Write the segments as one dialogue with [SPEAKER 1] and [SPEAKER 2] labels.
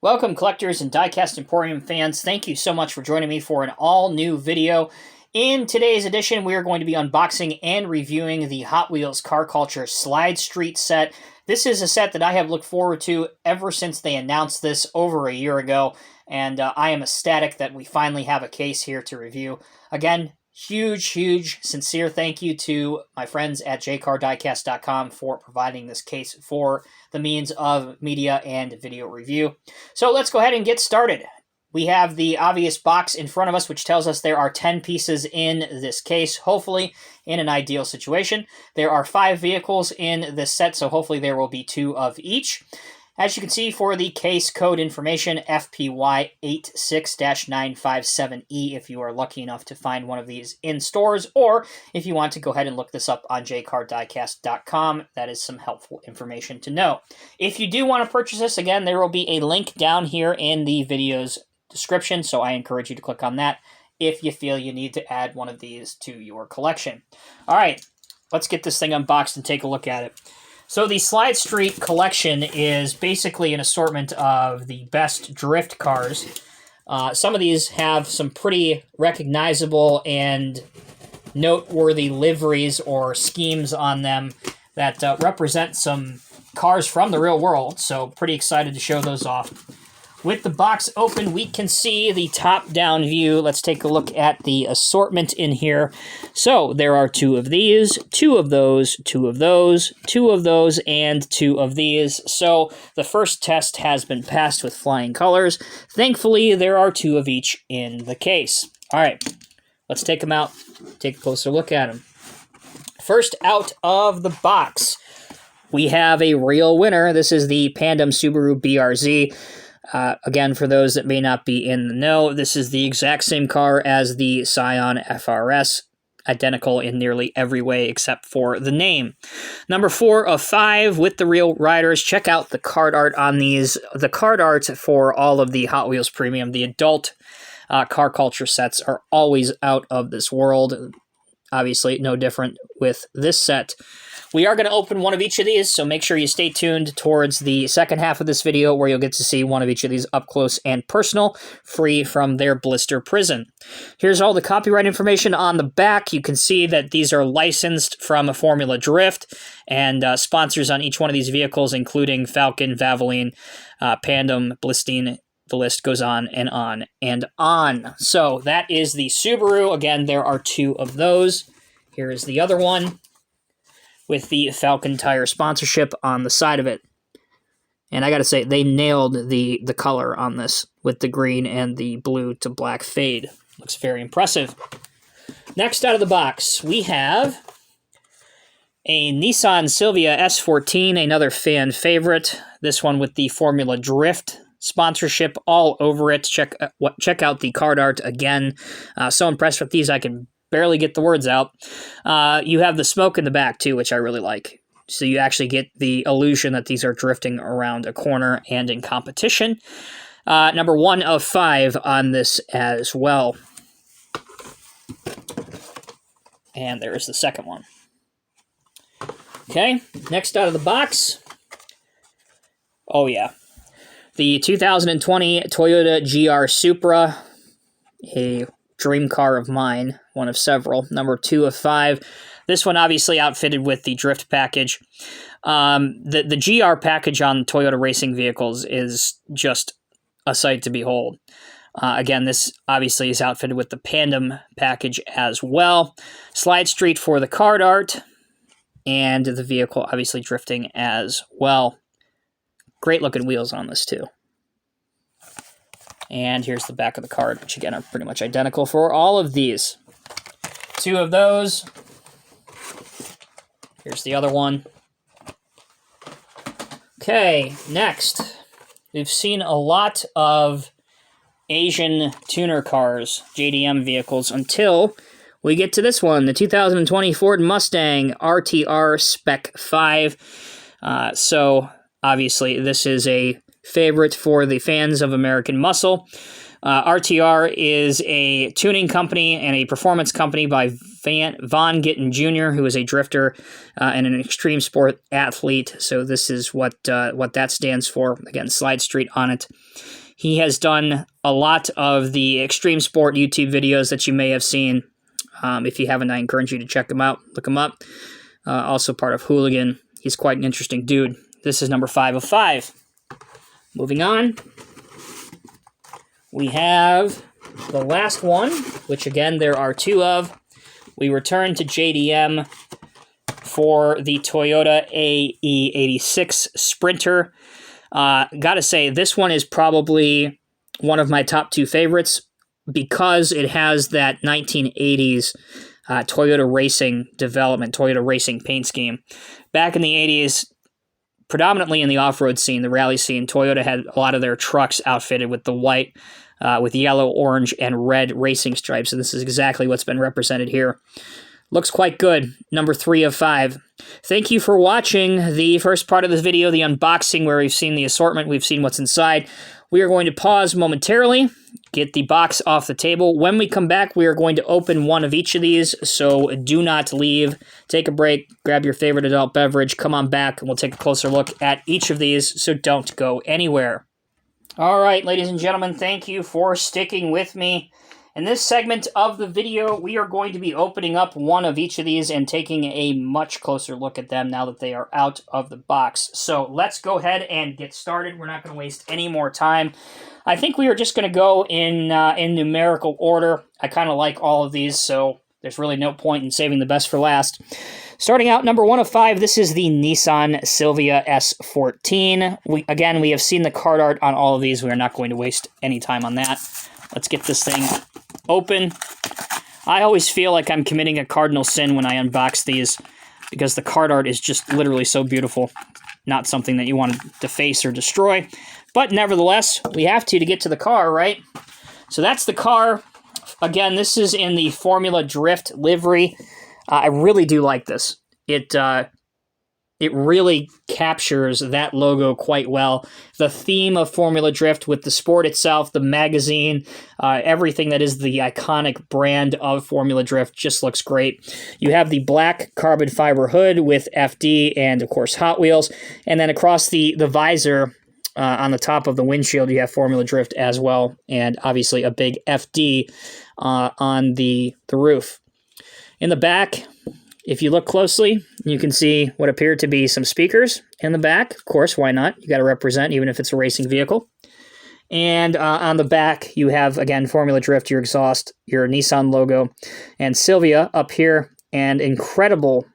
[SPEAKER 1] Welcome, collectors and Diecast Emporium fans. Thank you so much for joining me for an all-new video. In today's edition, we are going to be unboxing and reviewing the Hot Wheels Car Culture Slide Street set. This is a set that I have looked forward to ever since they announced this over a year ago, and I am ecstatic that we finally have a case here to review. Again, huge, sincere thank you to my friends at jcardiecast.com for providing this case for the means of media and video review. So let's go ahead and get started. We have the obvious box in front of us, which tells us there are 10 pieces in this case, hopefully in an ideal situation. There are 5 vehicles in this set, so hopefully there will be 2 of each. As you can see, for the case code information, FPY86-957E if you are lucky enough to find one of these in stores, or if you want to go ahead and look this up on jcardiecast.com, that is some helpful information to know. If you do want to purchase this, again, there will be a link down here in the video's description, so I encourage you to click on that if you feel you need to add one of these to your collection. All right, let's get this thing unboxed and take a look at it. So the Slide Street collection is basically an assortment of the best drift cars. Some of these have some pretty recognizable and noteworthy liveries or schemes on them that represent some cars from the real world, so pretty excited to show those off. With the box open, we can see the top-down view. Let's take a look at the assortment in here. So there are 2 of these, 2 of those, 2 of those, 2 of those, and 2 of these. So the first test has been passed with flying colors. Thankfully, there are 2 of each in the case. All right, let's take them out, take a closer look at them. First out of the box, we have a real winner. This is the Pandem Subaru BRZ. Again, for those that may not be in the know, this is the exact same car as the Scion FRS, identical in nearly every way except for the name. Number 4 of 5 with the real riders. Check out the card art on these. The card art for all of the Hot Wheels Premium, the adult car culture sets, are always out of this world. Obviously, no different with this set. We are going to open one of each of these, so make sure you stay tuned towards the second half of this video where you'll get to see one of each of these up close and personal, free from their blister prison. Here's all the copyright information on the back. You can see that these are licensed from Formula Drift, and sponsors on each one of these vehicles, including Falcon, Valvoline, Pandem, Blistine. The list goes on and on and on. So that is the Subaru. Again, there are 2 of those. Here is the other one with the Falcon tire sponsorship on the side of it. And I gotta say, they nailed the color on this with the green and the blue to black fade. Looks very impressive. Next out of the box, we have a Nissan Silvia S14, another fan favorite. This one with the Formula Drift sponsorship all over it. Check out the card art again. So impressed with these, I can barely get the words out. You have the smoke in the back, too, which I really like. So you actually get the illusion that these are drifting around a corner and in competition. Number 1 of 5 on this as well. And there's the second one. Okay, next out of the box. Oh, yeah. The 2020 Toyota GR Supra, a dream car of mine, one of several, number 2 of 5. This one obviously outfitted with the drift package. The GR package on Toyota racing vehicles is just a sight to behold. Again, this obviously is outfitted with the Pandem package as well. Slide Street for the card art, and the vehicle obviously drifting as well. Great looking wheels on this too. And here's the back of the card, which again are pretty much identical for all of these. 2 of those. Here's the other one. Okay, next. We've seen a lot of Asian tuner cars, JDM vehicles, until we get to this one, the 2020 Ford Mustang RTR Spec 5. So obviously this is a favorite for the fans of American muscle. RTR is a tuning company and a performance company by Von Gittin Jr., who is a drifter and an extreme sport athlete. So this is what that stands for. Again, Slide Street on it. He has done a lot of the extreme sport YouTube videos that you may have seen. If you haven't, I encourage you to check him out. Look him up. Also part of Hooligan. He's quite an interesting dude. This is number 5 of 5. Moving on, we have the last one, which again there are 2 of. We return to JDM for the Toyota AE86 Sprinter. Gotta say, this one is probably one of my top 2 favorites because it has that 1980s Toyota racing development, Toyota racing paint scheme. Back in the 80s, predominantly in the off-road scene, the rally scene, Toyota had a lot of their trucks outfitted with the white, with yellow, orange, and red racing stripes, and this is exactly what's been represented here. Looks quite good. Number 3 of 5. Thank you for watching the first part of this video, the unboxing, where we've seen the assortment, we've seen what's inside. We are going to pause momentarily, get the box off the table. When we come back, we are going to open one of each of these, so do not leave. Take a break, grab your favorite adult beverage, come on back, and we'll take a closer look at each of these, so don't go anywhere. All right, ladies and gentlemen, thank you for sticking with me. In this segment of the video, we are going to be opening up one of each of these and taking a much closer look at them now that they are out of the box. So let's go ahead and get started. We're not going to waste any more time. I think we are just going to go in numerical order. I kind of like all of these, so there's really no point in saving the best for last. Starting out, number 1 of 5, this is the Nissan Silvia S14. We have seen the card art on all of these. We are not going to waste any time on that. Let's get this thing open. I always feel like I'm committing a cardinal sin when I unbox these because the card art is just literally so beautiful. Not something that you want to deface or destroy. But nevertheless, we have to get to the car, right? So that's the car. Again, this is in the Formula Drift livery. I really do like this. It really captures that logo quite well. The theme of Formula Drift with the sport itself, the magazine, everything that is the iconic brand of Formula Drift just looks great. You have the black carbon fiber hood with FD and, of course, Hot Wheels. And then across the visor on the top of the windshield, you have Formula Drift as well. And obviously a big FD on the roof. In the back, if you look closely, you can see what appear to be some speakers in the back. Of course, why not? You got to represent, even if it's a racing vehicle. And on the back, you have, again, Formula Drift, your exhaust, your Nissan logo, and Silvia up here. And incredible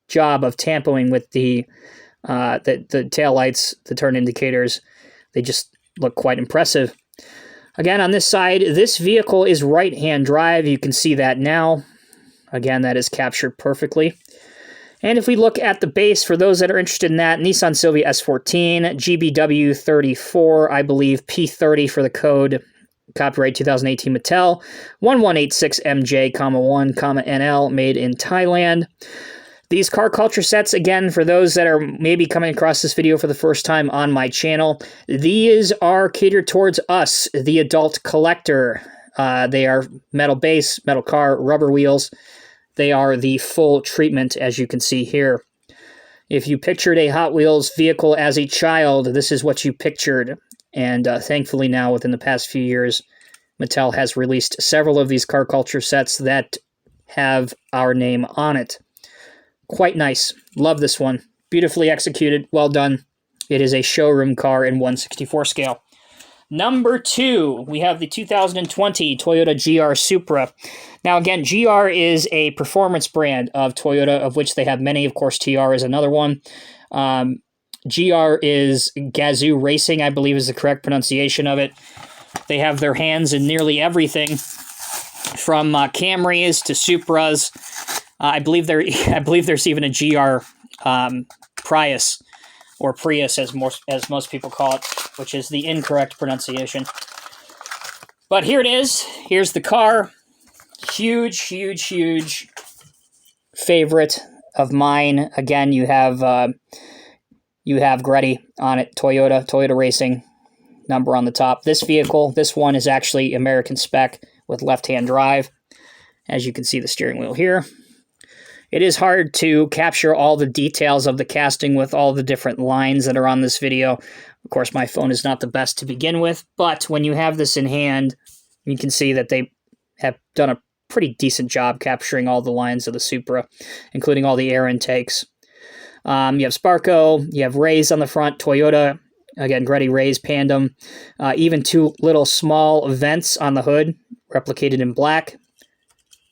[SPEAKER 1] job of tampoing with the tail lights, the turn indicators. They just look quite impressive. Again, on this side, this vehicle is right-hand drive. You can see that now. Again, that is captured perfectly. And if we look at the base, for those that are interested in that, Nissan Silvia S14, GBW 34, I believe, P30 for the code, copyright 2018 Mattel, 1186MJ, 1, NL, made in Thailand. These car culture sets, again, for those that are maybe coming across this video for the first time on my channel, these are catered towards us, the adult collector. They are metal base, metal car, rubber wheels. They are the full treatment, as you can see here. If you pictured a Hot Wheels vehicle as a child, this is what you pictured. And thankfully now, within the past few years, Mattel has released several of these car culture sets that have our name on it. Quite nice. Love this one. Beautifully executed. Well done. It is a showroom car in 1/64 scale. Number 2, we have the 2020 Toyota GR Supra. Now again, GR is a performance brand of Toyota, of which they have many. Of course, TR is another one. GR is Gazoo Racing, I believe is the correct pronunciation of it. They have their hands in nearly everything, from Camrys to Supras. I believe there's even a GR Prius, or Prius as most people call it, which is the incorrect pronunciation. But here it is. Here's the car. Huge, huge, huge favorite of mine. Again, you have Gretty on it, Toyota Racing number on the top. This vehicle, this one is actually American spec with left-hand drive. As you can see the steering wheel here. It is hard to capture all the details of the casting with all the different lines that are on this video. Of course, my phone is not the best to begin with, but when you have this in hand, you can see that they have done a pretty decent job capturing all the lines of the Supra, including all the air intakes. You have Sparco, you have Rays on the front, Toyota, again, Greddy Rays Pandem, even two little small vents on the hood, replicated in black.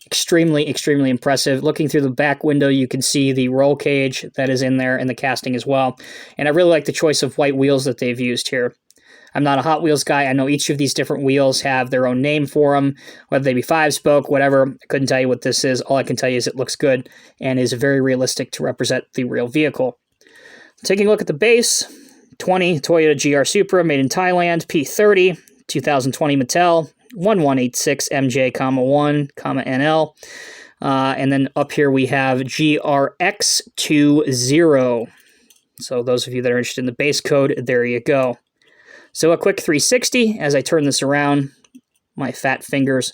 [SPEAKER 1] Extremely, extremely impressive. Looking through the back window, you can see the roll cage that is in there in the casting as well. And I really like the choice of white wheels that they've used here. I'm not a Hot Wheels guy. I know each of these different wheels have their own name for them, whether they be 5-spoke, whatever. I couldn't tell you what this is. All I can tell you is it looks good and is very realistic to represent the real vehicle. Taking a look at the base, 20 Toyota GR Supra made in Thailand, P30, 2020 Mattel, 1186 MJ, 1, NL. And then up here we have GRX20. So those of you that are interested in the base code, there you go. So a quick 360 as I turn this around. My fat fingers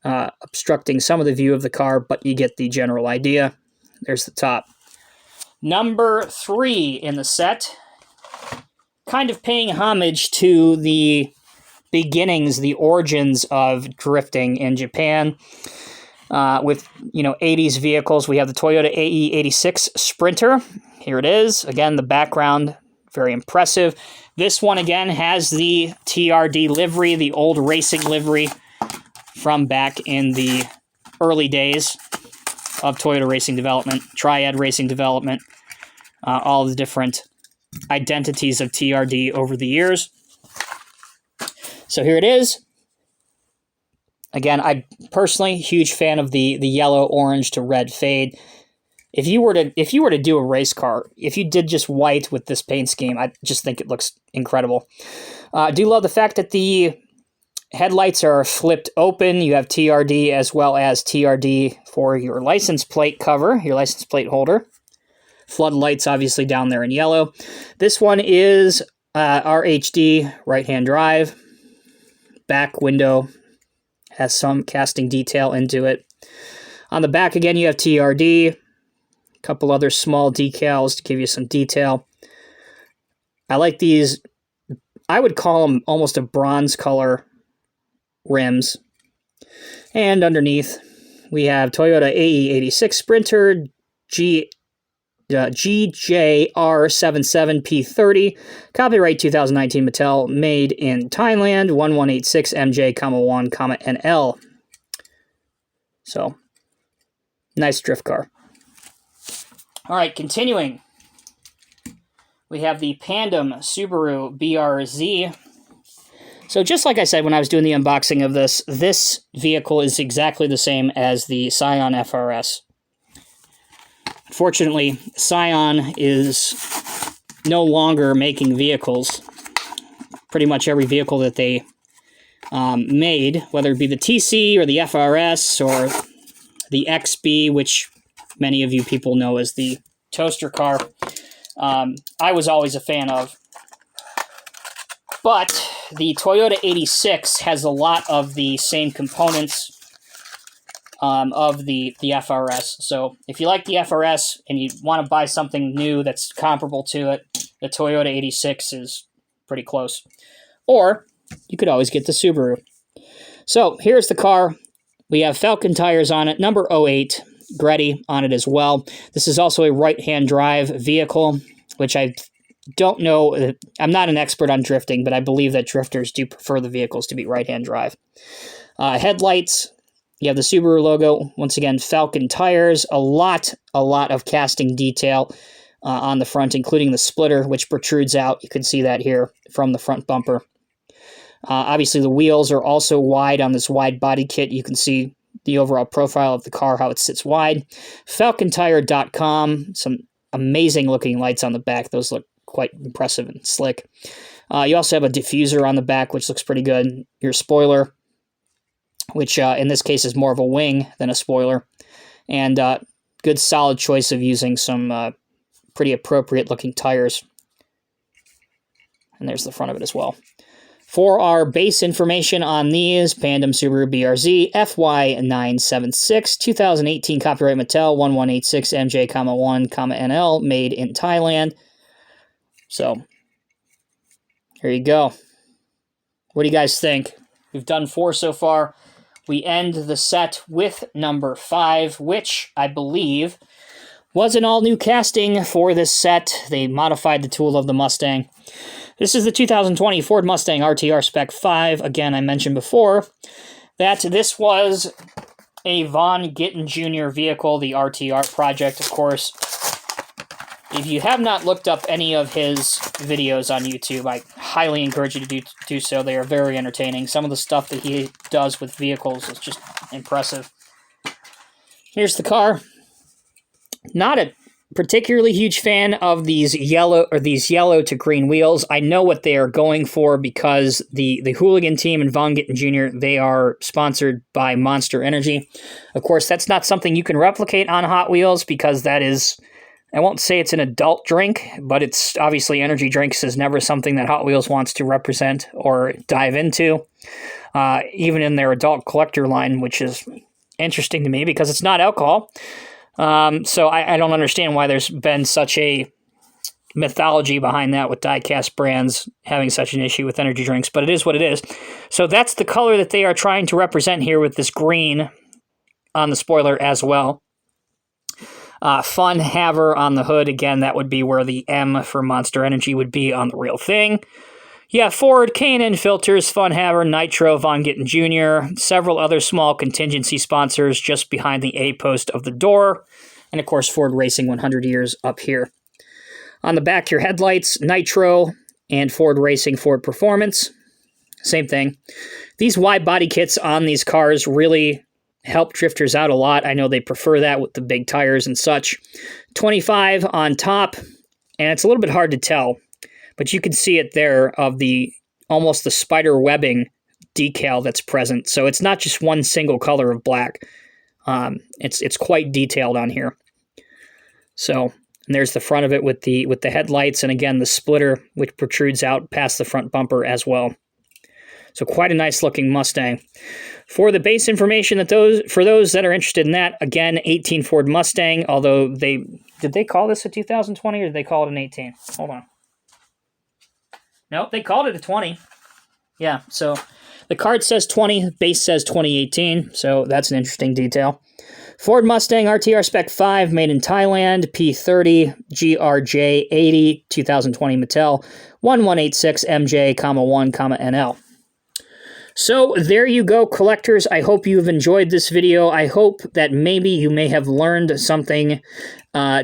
[SPEAKER 1] obstructing some of the view of the car, but you get the general idea. There's the top. Number 3 in the set. Kind of paying homage to the beginnings, the origins of drifting in Japan. With, 80s vehicles, we have the Toyota AE86 Sprinter. Here it is. Again, the background, very impressive. This one, again, has the TRD livery, the old racing livery from back in the early days of Toyota racing development, Triad racing development, all the different identities of TRD over the years. So here it is. Again, I personally huge fan of the yellow, orange to red fade. If you were to do a race car, if you did just white with this paint scheme, I just think it looks incredible. I do love the fact that the headlights are flipped open. You have TRD as well as TRD for your license plate cover, your license plate holder. Floodlights obviously down there in yellow. This one is RHD, right-hand drive. Back window has some casting detail into it. On the back, again, you have TRD. A couple other small decals to give you some detail. I like these. I would call them almost a bronze color rims. And underneath, we have Toyota AE86 Sprinter GJR77P30, copyright 2019 Mattel, made in Thailand, 1186 MJ, 1, NL. So, nice drift car. All right, continuing. We have the Pandem Subaru BRZ. So just like I said when I was doing the unboxing of this vehicle is exactly the same as the Scion FRS. Fortunately, Scion is no longer making vehicles. Pretty much every vehicle that they made, whether it be the TC or the FRS or the XB, which many of you people know as the toaster car, I was always a fan of. But the Toyota 86 has a lot of the same components of the FRS. So if you like the FRS and you want to buy something new that's comparable to it, the Toyota 86 is pretty close. Or you could always get the Subaru. So here's the car. We have Falcon tires on it, number 08, Greddy on it as well. This is also a right-hand drive vehicle, which I don't know. I'm not an expert on drifting, but I believe that drifters do prefer the vehicles to be right-hand drive. Headlights, you have the Subaru logo. Once again, Falcon tires. A lot of casting detail on the front, including the splitter, which protrudes out. You can see that here from the front bumper. Obviously, the wheels are also wide on this wide body kit. You can see the overall profile of the car, how it sits wide. FalconTire.com. Some amazing looking lights on the back. Those look quite impressive and slick. You also have a diffuser on the back, which looks pretty good. Your spoiler, which in this case is more of a wing than a spoiler. And good solid choice of using some pretty appropriate looking tires. And there's the front of it as well. For our base information on these, Pandem Subaru BRZ FY976, 2018 copyright Mattel 1186MJ, 1, NL, made in Thailand. So, here you go. What do you guys think? We've done 4 so far. We end the set with number 5, which I believe was an all-new casting for this set. They modified the tool of the Mustang. This is the 2020 Ford Mustang RTR Spec 5. Again, I mentioned before that this was a Von Gittin Jr. vehicle, the RTR project, of course. If you have not looked up any of his videos on YouTube, I highly encourage you to do so. They are very entertaining. Some of the stuff that he does with vehicles is just impressive. Here's the car. Not a particularly huge fan of these yellow to green wheels. I know what they are going for because the Hooligan team and Von Gittin Jr., they are sponsored by Monster Energy. Of course, that's not something you can replicate on Hot Wheels because that is, I won't say it's an adult drink, but it's obviously energy drinks is never something that Hot Wheels wants to represent or dive into, even in their adult collector line, which is interesting to me because it's not alcohol. So I don't understand why there's been such a mythology behind that with diecast brands having such an issue with energy drinks, but it is what it is. So that's the color that they are trying to represent here with this green on the spoiler as well. Fun Haver on the hood. Again, that would be where the M for Monster Energy would be on the real thing. Yeah, Ford, K&N Filters, Fun Haver, Nitro, Von Gittin Jr., several other small contingency sponsors just behind the A post of the door, and of course Ford Racing 100 years up here. On the back, your headlights, Nitro, and Ford Racing, Ford Performance. Same thing. These wide body kits on these cars really help drifters out a lot. I know they prefer that with the big tires and such. 25 on top, and it's a little bit hard to tell, but you can see it there of almost the spider webbing decal that's present. So it's not just one single color of black. It's quite detailed on here. So and there's the front of it with the headlights, and again the splitter which protrudes out past the front bumper as well. So quite a nice looking Mustang. For the base information for those that are interested in that, again 18 Ford Mustang. Although did they call this a 2020 or did they call it an 18? Hold on. Nope, they called it a 20. Yeah, so the card says 20, base says 2018, so that's an interesting detail. Ford Mustang RTR Spec 5, made in Thailand, P30, GRJ80, 2020 Mattel, 1186MJ, 1, NL. So there you go, collectors. I hope you've enjoyed this video. I hope that maybe you may have learned something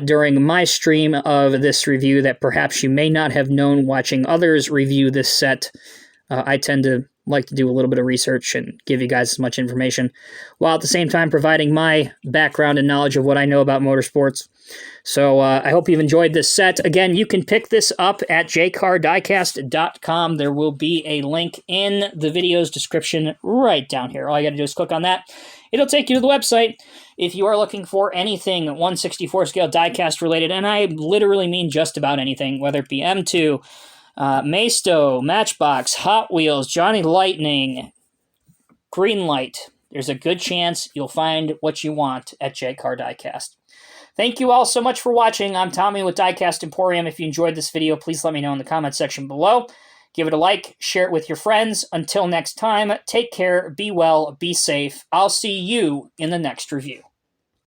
[SPEAKER 1] during my stream of this review that perhaps you may not have known watching others review this set. I tend to like to do a little bit of research and give you guys as much information, while at the same time providing my background and knowledge of what I know about motorsports. So I hope you've enjoyed this set. Again, you can pick this up at jcardiecast.com. There will be a link in the video's description right down here. All you got to do is click on that. It'll take you to the website. If you are looking for anything 1/64 scale diecast related, and I literally mean just about anything, whether it be M2, Maisto, Matchbox, Hot Wheels, Johnny Lightning, Greenlight, there's a good chance you'll find what you want at J-Car Diecast. Thank you all so much for watching. I'm Tommy with Diecast Emporium. If you enjoyed this video, please let me know in the comment section below. Give it a like, share it with your friends. Until next time, take care, be well, be safe. I'll see you in the next review.